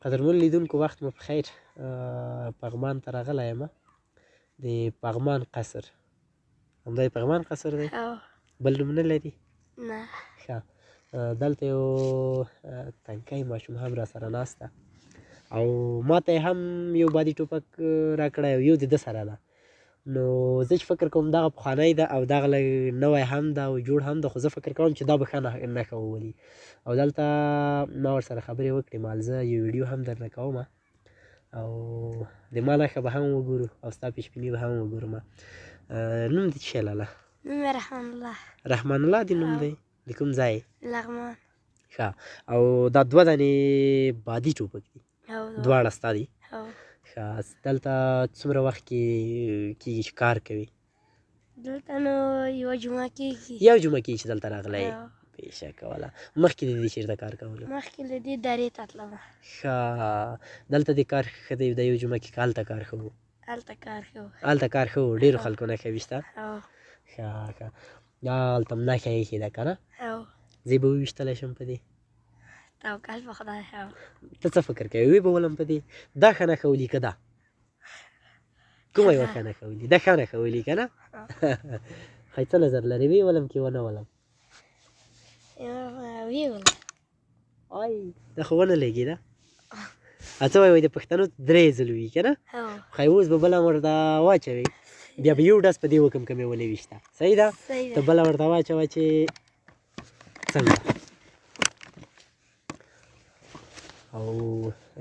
قدرمن لیدونکو وخت مو په خیر. پغمان ته راغلی یم د پغمان قصر. همدا د پغمان قصر دی؟ بل نوم نه لري؟ نه. ښه، دلته یو تنکی ماشوم هم را سره ناست ده او ما ته هم یو بادي ټوپک راکړی او یو د ده سره ده. نو زه چې فکر کوم دغه پخوانی ده او دغه لږ نوی هم ده او جوړ هم ده، خو زه فکر کوم چې دا به ښه نښه وولي. او دلته ما ورسره خبرې وکړې، مال زه یو ویډیو هم درنه کوم او د ما نښه به هم وګورو او ستا پیشبیني به هم وګورو. نوم دې څه شی لاله؟ نوم مې رحمان الله. رحمان الله دې نوم دی؟ د کوم ځای؟ لغمان. ښه، او دا دوه دانې بادي ټوپک دي؟ دواړه ستا دي؟ ښه، دلته څومره وخت کېږي چې کار کوي؟ دلته نو یوه جمعه کېږي. یو جمعه کېږي چې دلته راغلی یې؟ بېشکه واله. مخکې د دې چېرته کار کولو؟ مخکې له دې درې ته تلم. ښه، دلته دې کار ښه دی؟ د یو جمعه کې که هلته کار ښه و؟ هلته کار ښه و. هلته کار ښه و؟ ډېرو خلکو نښه ویشته؟ ښه ښه، هلته هم نښه ایښې ده که نه؟ زه به وویشتلی شم په دې؟ توکل په خدای. ته څه فکر کوې ویې به ولم په دې؟ دا ښه نښه ولي که دا؟ کومه یوه ښه نښه ولي؟ دا ښه نښه ولي که نه؟ ښایي څه نظر لرې ویې ولم که ونه ولم؟ ویې ولم. آی دا خو ونه لګېده. څه وایي د پښتنو درې ځل وي که نه؟ ښایي اوس به بله ورته واچوې، بیا به یو ډز په دې وکړم که مې ونه ویشته. صحیح ده؟ ته بله ورته واچوه چې څنګه. او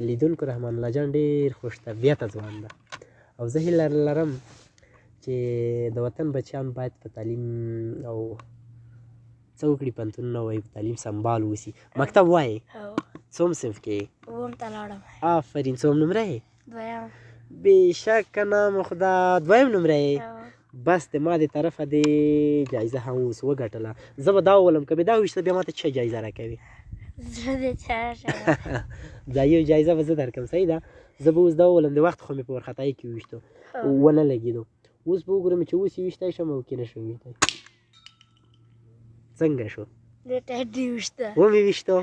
لیدونکو رحمان الله جان ډېر خوش طبیعته ځوان ده او زه هیله لرم چې د وطن بچیان باید په تعلیم او څه وکړي، پوهنتونونه وایي، په تعلیم سمبال اوسي. مکتب وایې؟ څوم صنف کې یې؟ اووم ته لاړم. آفرین. څوم نمره یې؟ دویم. بېشکه نام خدا، دویم نمره یې؟ بس د ما د طرفه دې جایزه هم اوس وګټله. زه به دا وولم که مې دا وویشته بیا ما ته څه جایزه راکوي؟ دا یو جایزه به زه درکړم. صحیح ده؟ زه به اوس دا وولم، د وخت خو مې په وارخطایي کې وویشتو، ونه لګېدو. اوس به وګورم چې اوس یې ویشتی شم او که نه شم ویشتی. څنګه شو؟ ومې ویشتو؟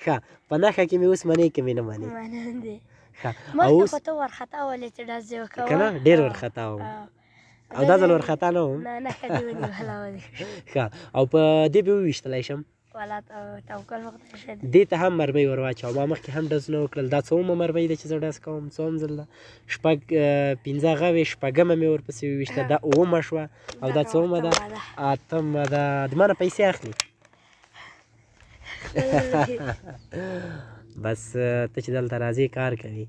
ښه، په نښه کې مې اوس منې که مې نه منې؟ منم دې. ښه، مخکې خو ته وارخطا ولې چې ډز دې وکوه؟ که نه ډېر وارخطا وم او دا ځل وارخطا نه وم. نه، نښه دې ونیوله. ښه، او په دې به وویشتلی شم؟ والله توکل په خدای ښه دی. دې ته هم مرمۍ ور واچوه. ما مخکې هم ډزونه وکړل. دا څومه مرمۍ ده چې زه ډز کوم؟ څوم ځل ده؟ پنځه غوې، شپږمه مې ورپسې وویشته، دا اوومه شوه او دا څومه ده؟ اتمه ده. د ما نه پیسې اخلي؟ بس ته چې دلته راځې کار کوې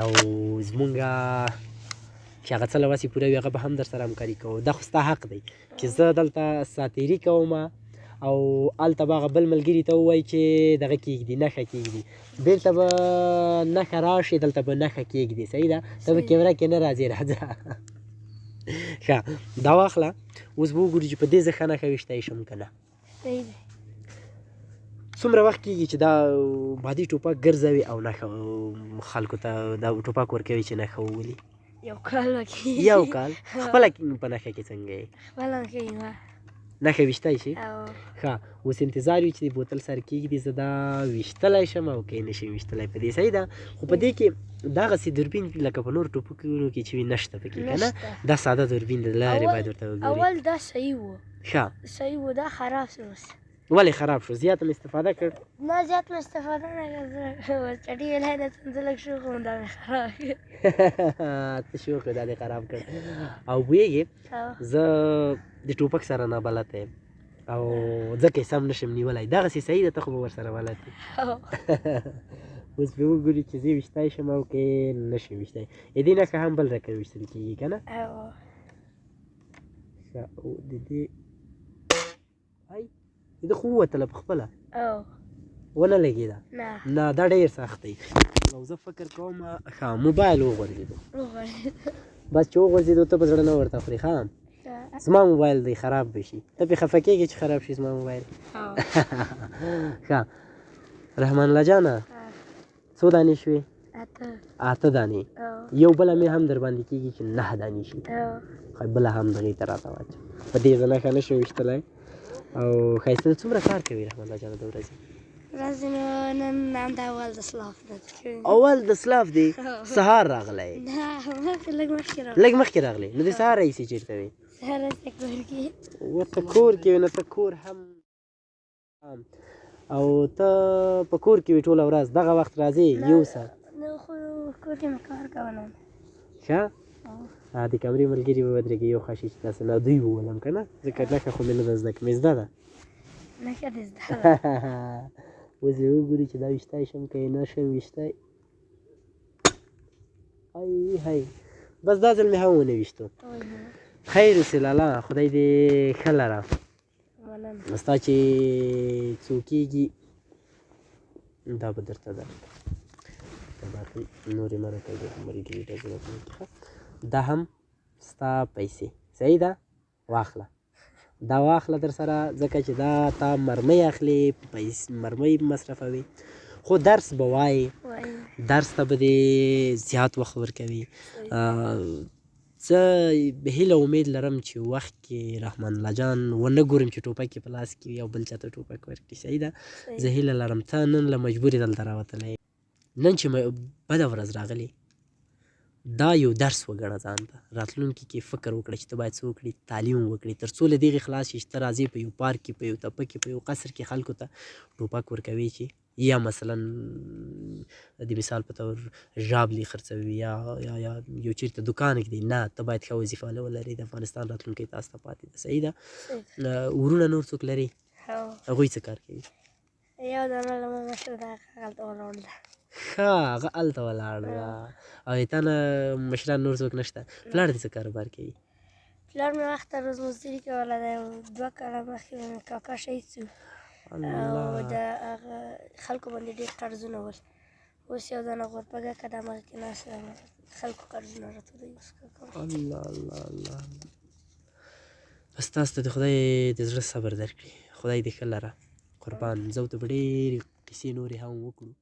او زمونږ چې هغه څه له وسې پوره وي هغه به هم در سره همکاري کوو. دا خو ستا حق دی چې زه دلته ساتیري کوم او هلته به هغه بل ملګري ته ووایي چې دغه کېږدي، نښه کېږدي، بېرته به نښه راشي، دلته به نښه کېږدي. صحیح ده؟ ته به کیمره کې نه راځې، راځه. ښه، دا واخله. اوس به وګورو چې په دې زه ښه نښه ویشتی شم که نه. څومره وخت کېږي چې دا بادي ټوپک ګرځوي او نښه خلکو ته دا ټوپک ورکوي چې نښه وولي؟ یو کال به کېږي. یو کال؟ خپله په نښه کې څنګه یې؟ خپله ښه یم. نښه ویشتی شي؟ ښه، اوس انتظار وي چې د بوتل سر کېږدي، زه دا ویشتلی شم او که یې نه شم ویشتلی په دې. صحیح ده؟ خو په دې کې دغسې دوربین لکه په نورو ټوپکونو کې چې وي نشته پکې که نه؟ دا ساده دوربین د لارې باید ورته وګوري. اول دا صحیح و. ښه، صحیح و، دا خراب شو اوس. ولې خراب شو؟ زیات مې استفاده کړ؟ نه، زیات مې استفاده نه کړ. چټي ویلی ده څه لږ شوق وم، دا مې خراب کړ. ته شوق یې دا دې خراب کړ. او پوهېږې زه د ټوپک سره نابلده یم او ځکه یې سم نشم نیولی. دغسې صحیح ده، ته خو به ورسره بلد یې. اوس به وګوري چې زه ویشتی شم او که نه شم ویشتی. دې نښه هم بل رقم ویشتل کېږي که نه؟ ښه، د دې د ده خو ووتله په خپله، ونه لګېده؟ نه، دا ډېر سخت دی او زه فکر کوم ښه موبایل وغورځېدو. بس چې وغورځېدو ته به زړه نه ورته خوري. ښه، زما موبایل دی خراب به شي، ته پرې خفه کېږې چې خراب شي زما موبایل؟ ښه، رحمان الله جانه څو دانې شوې؟ اته دانې. یو بله مې هم در باندې کېږي چې 9 دانې شي. ښه، بله هم دغې ته راته واچوه. په دې زه نښه نه شم ویشتلی. او ښایسته څومره کار کوي رحمان الله جانه د ورځې؟ ورځې نن هم د اول د سلاف نه دی اول د سلاف دی سهار راغلی نه مخکې لږ مخکې لږ مخکې راغلی نو د سهار راهیسې چېرته وې سهار راځه کور کې ورته کور کې وې نو ته کور هم او ته په کور کې وې ټوله ورځ دغه وخت راځې یو ساعت نو خو کور کې مې کار کولی ښه د کمرې ملګري به ودرېږي یو خاشي چې داسې نه دوی وولم که نه ځکه نښه خو مې نه ده زده که مې زده ده نښه دې زده اوس یې وګوري چې دا ویشتی شم که یې نه شم ویشتی هی بس دا ځل مې هم ونه ویشتو خیر وسیل الله خدای دې ښه لره ستا چې څو کېږي دا به درته درکړم باقي نورې مه راته ملګري ډزونه کوي دا هم ستا پیسې صحیح ده واخله دا واخله در سره ځکه چې دا تا مرمۍ اخلې مرمۍ مصرفوي خو درس به وایې درس ته به دې زیات وخت ورکوي زه هیله امید لرم چې وخت کې رحمان الله جان ونه ګورم چې ټوپک یې په لاس کې وي او بل چا ته ټوپک ورکړي صحیح ده زه هیله لرم ته نن له مجبورې دلته راوتلی نن چې بده ورځ راغلې دا یو درس وګڼه ځان ته راتلونکي کې فکر وکړه چې ته باید څه وکړې تعلیم وکړې تر څو له دغې خلاص شې چې ته راځې په یو پارک کې په یو تپه کې په یو قصر کې خلکو ته ټوپک ورکوي چې یا مثلا د مثال په طور ژابلې خرڅوي یا یو چېرته دوکان ږدي نه ته باید ښه وظیفه ولرې د افغانستان راتلونکی تاسو ته پاتې ده صحیح ده ورونه نور څوک لري هغوی څه کار کوي یو دانه له ما مشره ده هغه هلته ولاړ ده ښه هغه هلته ولاړ ده او تا نه مشران نور څوک نشته پلار دې څه کاروبار کوي پلار مې وخته روز مزدوري کوله ده 2 کاله مخکې مې کاکا شهید شو او د هغه خلکو باندې ډېر قرضونه ول اوس یو دانه غورپګه که د همغه کې ناسته خلکو قرضونه راټولوي اوس کاکا الله الله الله بس تاسو ته د خدای د زړه صبر درکړي خدای دې ښه لره قربان زه ورته به ډېرې قیسې نورې هم وکړو